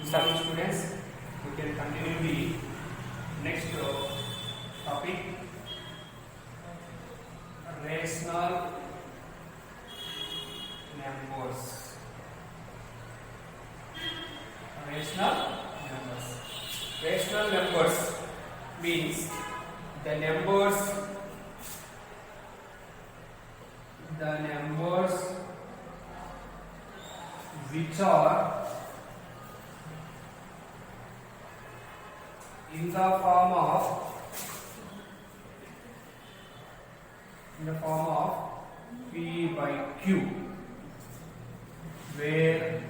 Sorry, students, we can continue the next topic, rational numbers. Rational numbers. Rational numbers means the numbers which are in the form of P by Q, where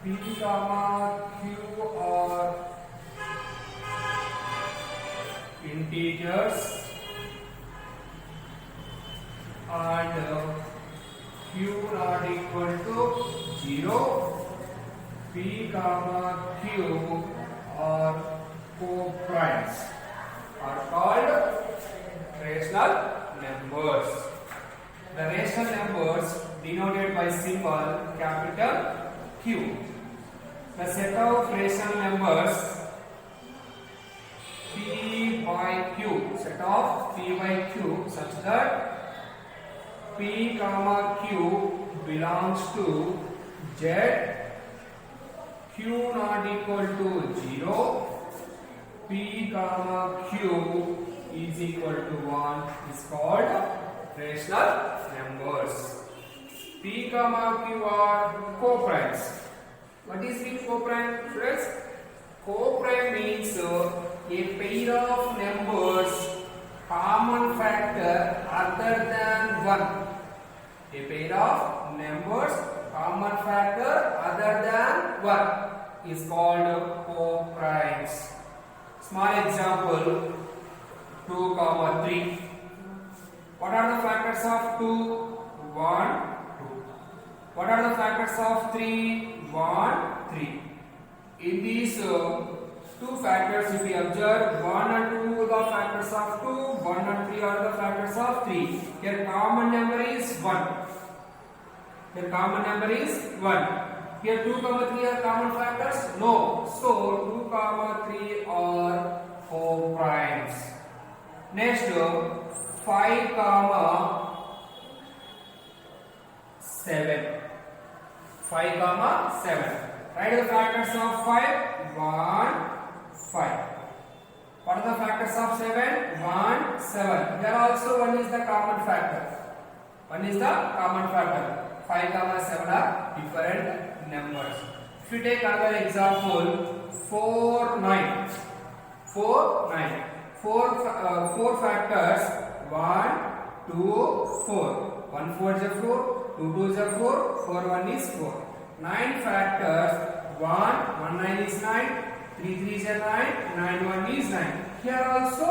P comma Q are integers and Q not equal to 0. P comma Q are co-primes are called rational numbers. The rational numbers denoted by symbol capital Q. The set of rational numbers P by Q, set of P by Q such that P comma Q belongs to Z, Q not equal to 0, P comma Q is equal to 1 is called rational numbers. P comma Q are co-primes. What is mean co-prime, friends? Co-prime means a pair of numbers common factor other than 1. A pair of numbers common factor other than 1 is called co-primes. Small example, 2 comma 3. What are the factors of 2? 1, 2. What are the factors of 3? 1, 3. In these two factors, if we observe 1 and 2 the factors of 2, 1 and 3 are the factors of 3. Here common number is 1. Here common number is 1. Here 2 comma 3 are common factors? No. So 2 comma 3 are co-primes. Next 5 comma 7. 5 comma 7. Write the factors of 5. 1, 5. What are the factors of 7? 1, 7. Here also 1 is the common factor. 1 is the common factor. 5 comma 7 are different numbers. If you take another example, 4, 9. 4, 9. 4 factors. 1, 2, 4. 1 4 is a 4. 2 2 is a 4. 4 1 is 4. 9 factors. 1 9 is 9. 3 3 is a 9. 9 1 is 9. Here also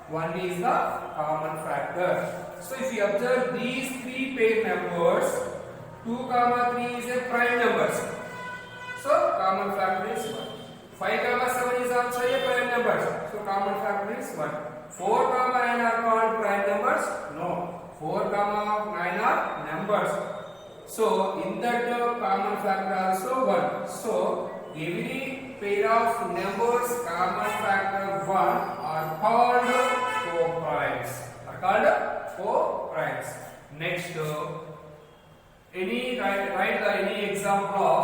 1 is the common factor. So if you observe these three pair numbers, 2 comma 3 is a prime numbers. So common factor is 1. 5 comma 7 is also a prime numbers. So common factor is 1. 4 comma 9 are called prime numbers? No. 4 comma 9 are numbers. So in that common factor also 1. So every pair of numbers common factor 1 are called co-primes. Next, write any example of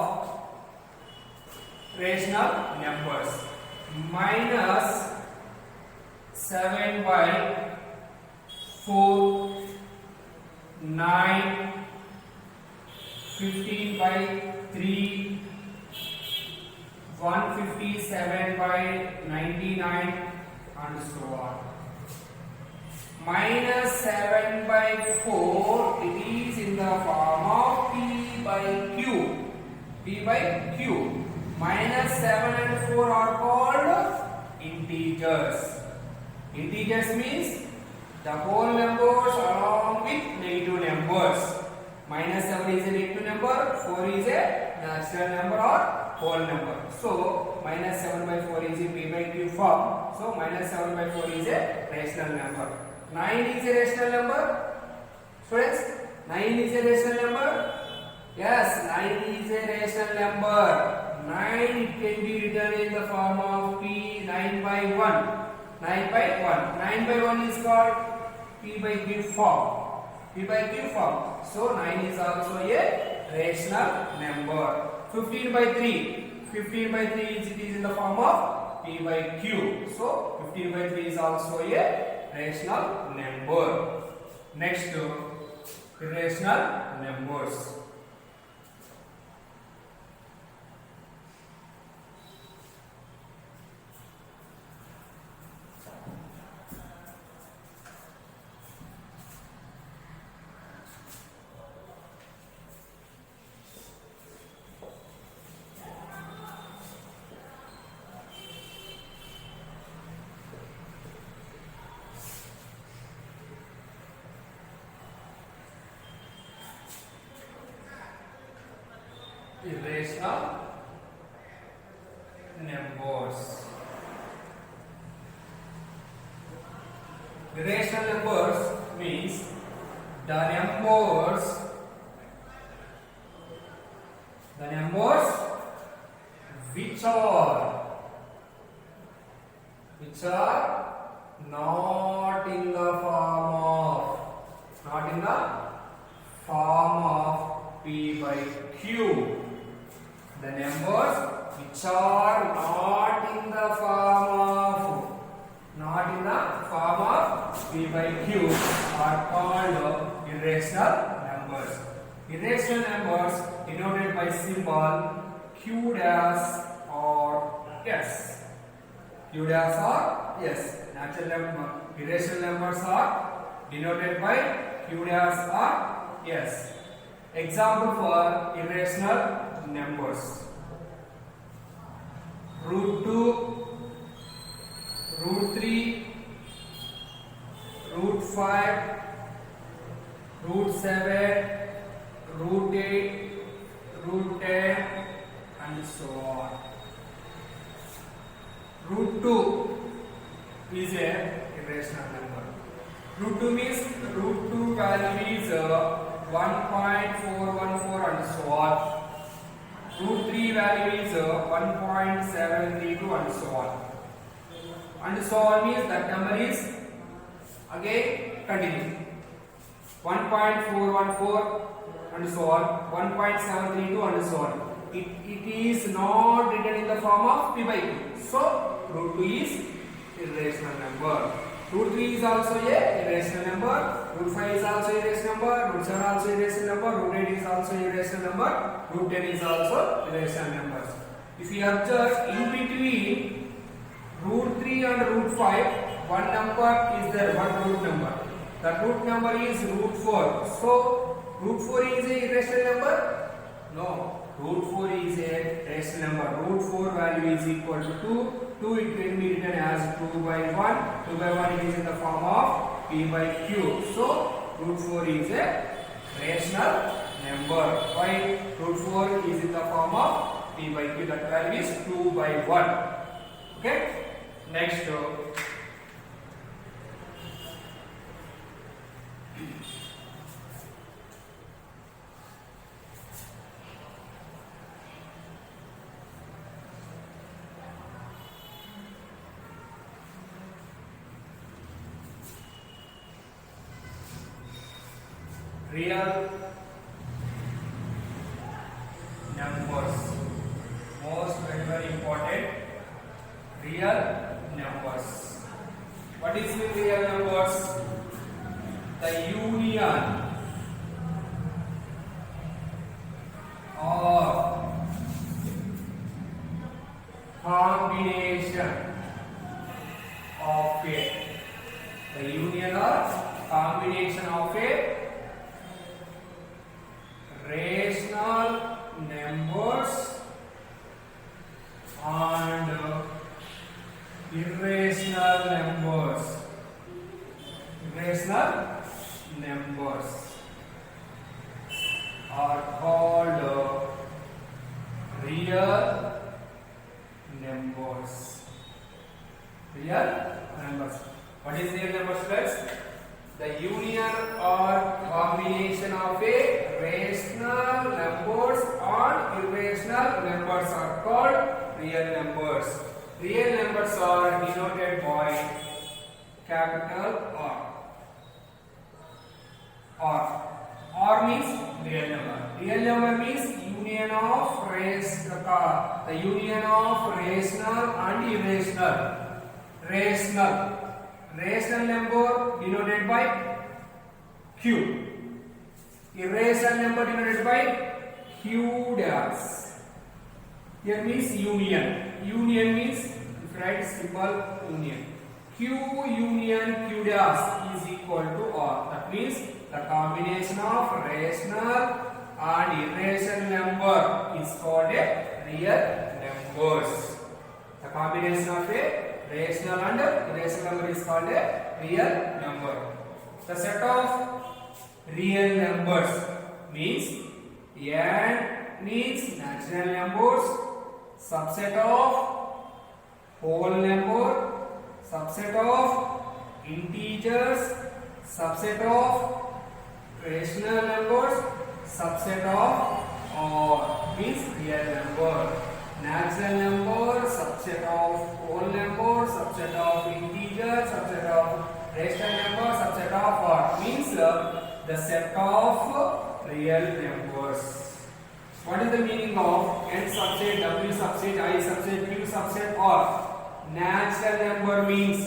rational numbers. Minus 7 by 4, 9, 15 by 3, 157 by 99 and so on. Minus 7 by 4, it is in the form of P by Q. P by Q. Minus 7 and 4 are called integers. Integers means the whole numbers along with negative numbers. Minus 7 is a negative number, 4 is a natural number or whole number. So minus 7 by 4 is a P by Q form. So minus 7 by 4 is a rational number. 9 is a rational number. Students, 9 is a rational number. Yes, 9 is a rational number. 9 it can be written in the form of P 9 by 1. 9 by 1. 9 by 1 is called P by Q form. P by Q form. So 9 is also a rational number. 15 by 3. 15 by 3 is it is in the form of P by Q. So 15 by 3 is also a rational number. Next, irrational numbers. Irrational numbers. Irrational numbers means the numbers which are not in the form of P by Q. The numbers which are not in the form of P by Q are called irrational numbers. Irrational numbers denoted by symbol Q dash or S. Q dash or S. Natural number irrational numbers are denoted by Q dash or S. Example for irrational numbers: root 2, root 3, root 5, root 7, root 8, root 10, and so on. Root 2 is a irrational number. Root 2 means root 2 value is 1.414 and so on. Root 3 value is 1.732 and so on. And so on means that number is again continue. 1.414 and so on. 1.732 and so on. It is not written in the form of P by Q. So root 2 is irrational number. Root 3 is also a irrational number. Root 5 is also irrational number. Root 7 also irrational number. Root 8 is also irrational number. Root 10 is also irrational numbers. If you observe in between root 3 and root 5, one number is there, one root number. The root number is root 4. So root 4 is a irrational number? No. Root 4 is a rational number. Root 4 value is equal to 2. 2 it can be written as 2 by 1. 2 by 1 it is in the form of P by Q. So root 4 is a rational number. Why? Root 4 is in the form of P by Q. That value is 2 by 1. Okay? Next. Real numbers. Most very important. Real numbers. What is the real numbers? The union or combination of the union or combination of rational numbers and irrational numbers. Irrational numbers are called real numbers. Real numbers. What is real numbers, friends? The union or combination of a rational number numbers are called real numbers. Real numbers are denoted by capital R. R means real number. Real number means union of the union of rational and irrational. Rational number denoted by Q. Irrational number denoted by Q dash. Here means union. Union means if write simple union. Q union Q dash is equal to R. That means the combination of rational and irrational number is called a real numbers. The combination of a rational and irrational number is called a real number. The set of real numbers means n means natural numbers, subset of whole number, subset of integers, subset of rational numbers, subset of or means real number. Natural number, subset of whole number, subset of integer, subset of rational number, subset of or means the set of real numbers. What is the meaning of n subset, w subset, I subset, q subset or? Natural number means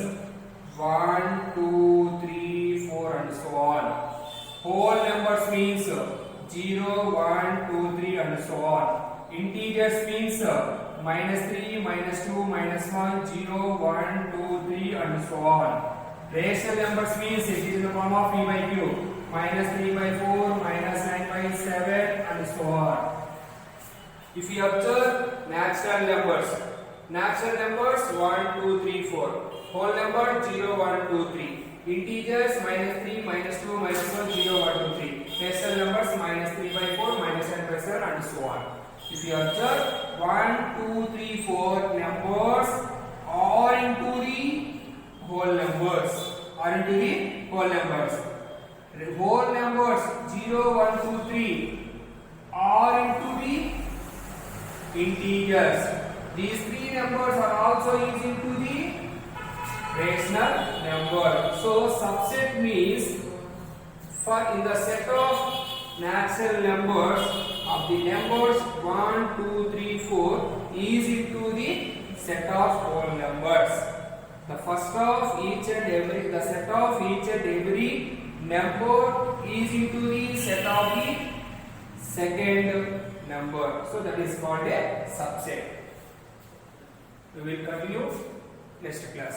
1, 2, 3, 4 and so on. Whole numbers means 0, 1, 2, 3 and so on. Integers means -3, -2, -1, 0, 1, 2, 3 and so on. Rational numbers means it is in the form of p by q. -3/4, -9/7 and so on. If you observe natural numbers 1, 2, 3, 4. Whole number 0, 1, 2, 3. Integers -3, -2, -1, 0, 1, 2, 3. Rational numbers -3/4, -9/7 and so on. If you observe 1, 2, 3, 4 numbers are into the whole numbers. Whole numbers 0, 1, 2, 3 are into the integers. These three numbers are also used into the rational number. So subset means for in the set of natural numbers of the numbers 1, 2, 3, 4 is into the set of whole numbers. The first of each and every number is into the set of the second number. So that is called a subset. We will continue next class.